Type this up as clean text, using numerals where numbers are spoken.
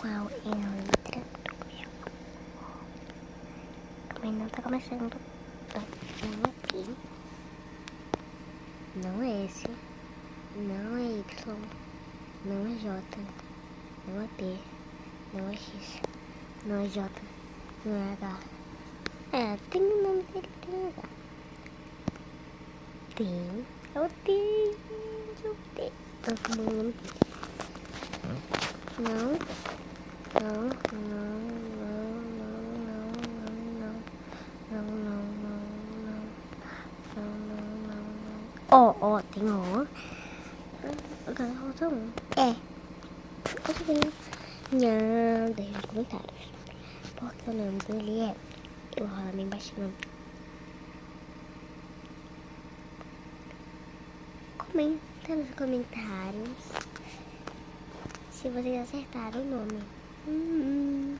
Qual é a letra do meu amor? Também não tá começando. Não é aqui. Não é S. Não é Y. Não é J. Não é P. Não é X. Não é J. Não é H. É, tem o nome dele, tem H. Tem. Eu tenho. Eu fumei o nome dele. Não. Não, não, não, não, não, não, não, não, não, não, não. Ó, tem O. Agora falta um. É. Pode ver. Não, deixa nos comentários. Porque o nome dele é... Eu vou falar bem baixinho. Comenta nos comentários se vocês acertaram o nome.